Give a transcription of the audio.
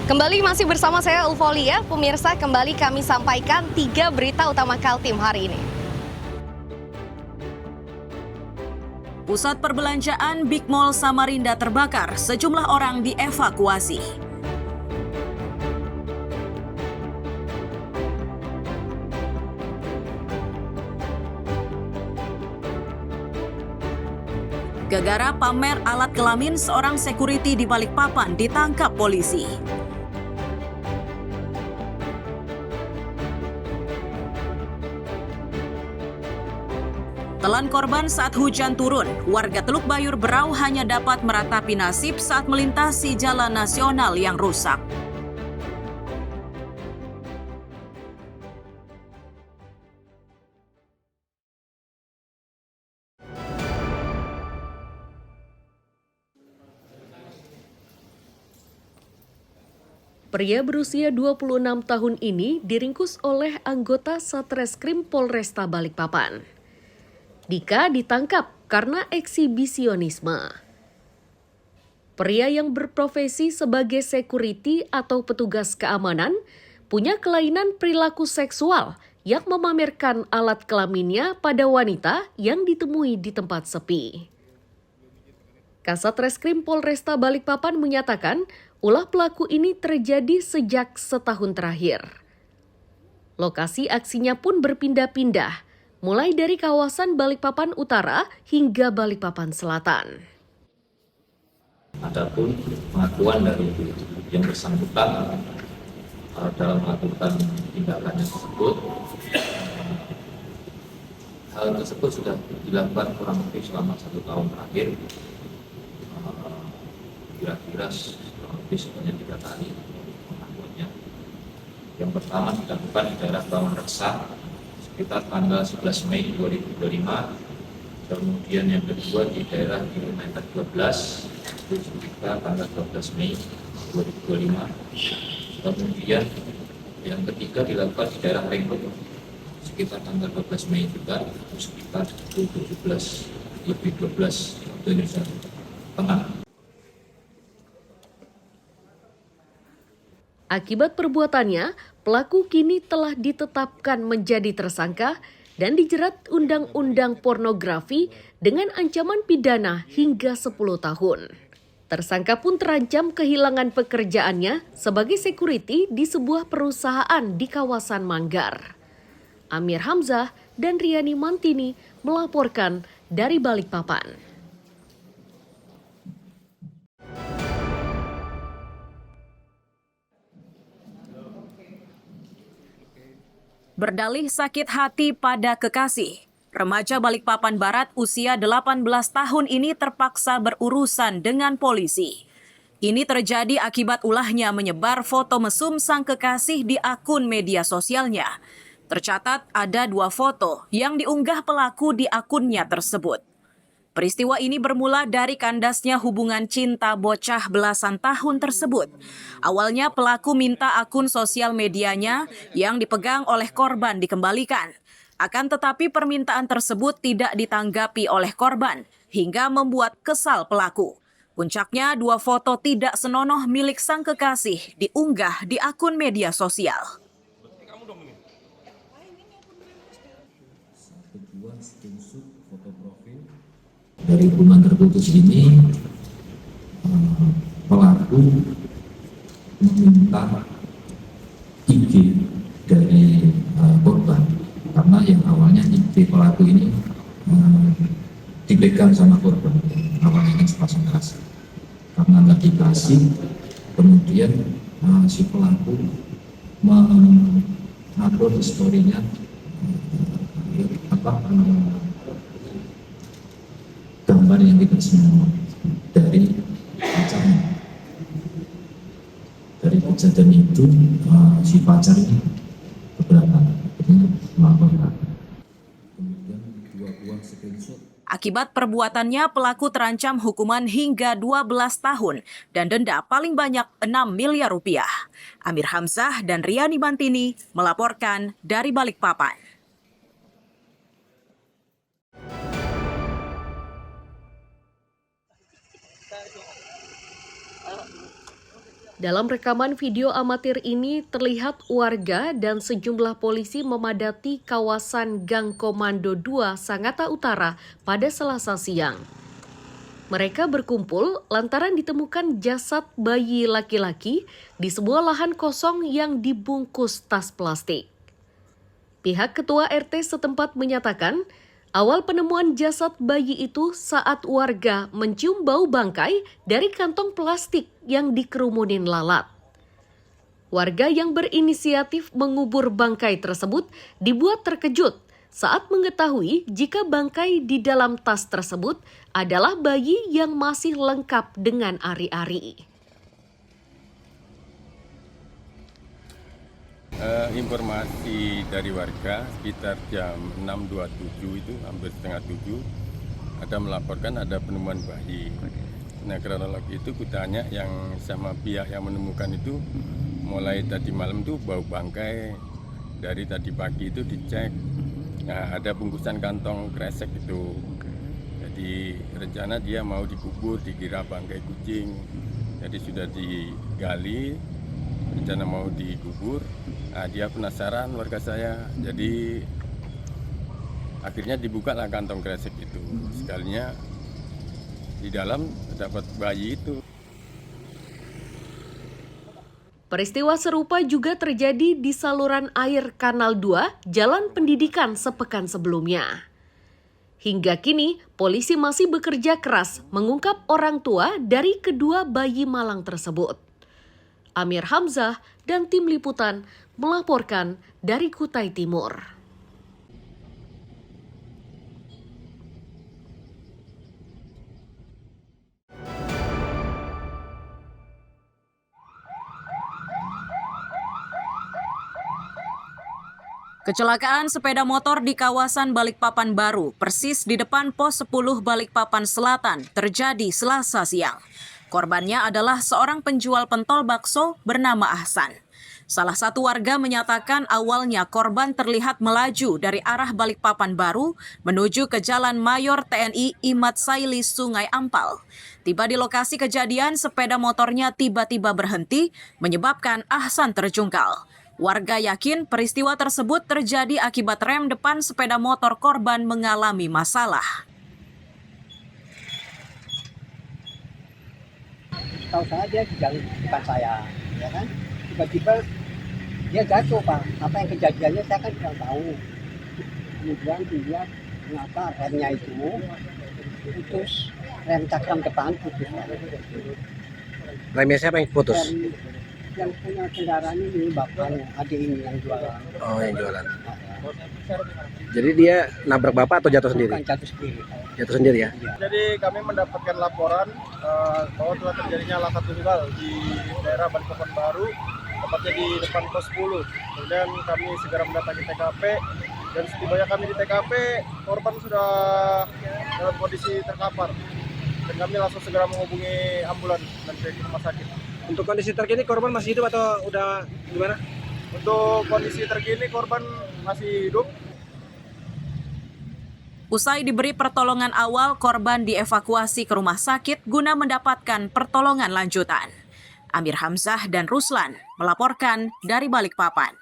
Kembali masih bersama saya Ulfolia, pemirsa kembali kami sampaikan 3 berita utama Kaltim hari ini. Pusat perbelanjaan Big Mall Samarinda terbakar, sejumlah orang dievakuasi. Gegara pamer alat kelamin seorang security di Balikpapan ditangkap polisi. Telan korban saat hujan turun, warga Teluk Bayur Berau hanya dapat meratapi nasib saat melintasi jalan nasional yang rusak. Pria berusia 26 tahun ini diringkus oleh anggota Satreskrim Polresta Balikpapan. Dika ditangkap karena eksibisionisme. Pria yang berprofesi sebagai security atau petugas keamanan punya kelainan perilaku seksual yang memamerkan alat kelaminnya pada wanita yang ditemui di tempat sepi. Kasat Reskrim Polresta Balikpapan menyatakan ulah pelaku ini terjadi sejak setahun terakhir. Lokasi aksinya pun berpindah-pindah, mulai dari kawasan Balikpapan Utara hingga Balikpapan Selatan. Adapun pengakuan dari yang bersangkutan dalam melakukan tindakannya tersebut, hal tersebut sudah dilakukan kurang lebih selama 1 tahun terakhir, kira-kira kurang lebih sebanyak 3 kali pengakuannya. Yang pertama dilakukan di daerah Bawang Reksa sekitar tanggal 11 Mei 2025, kemudian yang kedua di daerah kilometer 12 itu sekitar tanggal 12 Mei 2025, kemudian yang ketiga dilakukan di daerah Rengkut sekitar tanggal 12 Mei juga, itu sekitar 17 lebih 12 waktu Indonesia Tengah. Akibat perbuatannya, pelaku kini telah ditetapkan menjadi tersangka dan dijerat Undang-Undang Pornografi dengan ancaman pidana hingga 10 tahun. Tersangka pun terancam kehilangan pekerjaannya sebagai security di sebuah perusahaan di kawasan Manggar. Amir Hamzah dan Riani Mantini melaporkan dari Balikpapan. Berdalih sakit hati pada kekasih, remaja Balikpapan Barat usia 18 tahun ini terpaksa berurusan dengan polisi. Ini terjadi akibat ulahnya menyebar foto mesum sang kekasih di akun media sosialnya. Tercatat ada 2 foto yang diunggah pelaku di akunnya tersebut. Peristiwa ini bermula dari kandasnya hubungan cinta bocah belasan tahun tersebut. Awalnya pelaku minta akun sosial medianya yang dipegang oleh korban dikembalikan. Akan tetapi permintaan tersebut tidak ditanggapi oleh korban hingga membuat kesal pelaku. Puncaknya 2 foto tidak senonoh milik sang kekasih diunggah di akun media sosial. Dari hubungan terputus ini, pelaku meminta IG dari korban, karena yang awalnya IG pelaku ini dipegang sama korban, awalnya kan sepasang kasih. Karena nggak dikasih, kemudian si pelaku mengupload story-nya gambar yang kita semua dari pacarnya. Dari kejadian itu si pacar ini keberatan, akhirnya melaporkan. Kemudian 2 buah screenshot. Akibat perbuatannya, pelaku terancam hukuman hingga 12 tahun dan denda paling banyak 6 miliar rupiah. Amir Hamzah dan Riani Mantini melaporkan dari Balikpapan. Dalam rekaman video amatir ini terlihat warga dan sejumlah polisi memadati kawasan Gang Komando 2 Sangatta Utara pada Selasa siang. Mereka berkumpul lantaran ditemukan jasad bayi laki-laki di sebuah lahan kosong yang dibungkus tas plastik. Pihak Ketua RT setempat menyatakan, awal penemuan jasad bayi itu saat warga mencium bau bangkai dari kantong plastik yang dikerumunin lalat. Warga yang berinisiatif mengubur bangkai tersebut dibuat terkejut saat mengetahui jika bangkai di dalam tas tersebut adalah bayi yang masih lengkap dengan ari-ari. Informasi dari warga sekitar jam 6.27 itu hampir setengah 7 ada melaporkan ada penemuan bayi. Nah, kronologi itu kutanya yang sama pihak yang menemukan itu mulai tadi malam itu bau bangkai, dari tadi pagi itu dicek. Nah, ada bungkusan kantong kresek itu. Jadi rencana dia mau dikubur dikira bangkai kucing. Jadi sudah digali, rencana mau dikubur. Nah, dia penasaran warga saya, jadi akhirnya dibukalah kantong kresek itu. Sekalinya di dalam terdapat bayi itu. Peristiwa serupa juga terjadi di saluran air Kanal 2, Jalan Pendidikan sepekan sebelumnya. Hingga kini, polisi masih bekerja keras mengungkap orang tua dari kedua bayi malang tersebut. Amir Hamzah dan tim liputan melaporkan dari Kutai Timur. Kecelakaan sepeda motor di kawasan Balikpapan Baru, persis di depan pos 10 Balikpapan Selatan, terjadi Selasa siang. Korbannya adalah seorang penjual pentol bakso bernama Ahsan. Salah satu warga menyatakan awalnya korban terlihat melaju dari arah Balikpapan Baru menuju ke Jalan Mayor TNI Imad Saili Sungai Ampal. Tiba di lokasi kejadian, sepeda motornya tiba-tiba berhenti, menyebabkan Ahsan terjungkal. Warga yakin peristiwa tersebut terjadi akibat rem depan sepeda motor korban mengalami masalah. Tahu saya dia di depan saya, ya kan? Tiba-tiba dia jatuh, Pak. Apa yang kejadiannya saya kan tidak tahu. Kemudian dia ternyata remnya itu putus, rem cakram depan putus. Remnya siapa yang putus? Rem yang punya kendaraan ini bapaknya, adik ini yang jualan. Oh, yang jualan. Jadi dia nabrak bapak atau jatuh sendiri? Bukan, jatuh sendiri. Jatuh sendiri ya? Iya. Jadi kami mendapatkan laporan bahwa telah terjadinya laka tunggal di daerah Balikpapan Baru, tepatnya di depan pos 10. Kemudian kami segera mendatangi TKP, dan setibanya kami di TKP, korban sudah dalam kondisi terkapar. Dan kami langsung segera menghubungi ambulan dan ke rumah sakit. Untuk kondisi terkini korban masih hidup atau udah gimana? Untuk kondisi terkini korban masih hidup. Usai diberi pertolongan awal, korban dievakuasi ke rumah sakit guna mendapatkan pertolongan lanjutan. Amir Hamzah dan Ruslan melaporkan dari Balikpapan.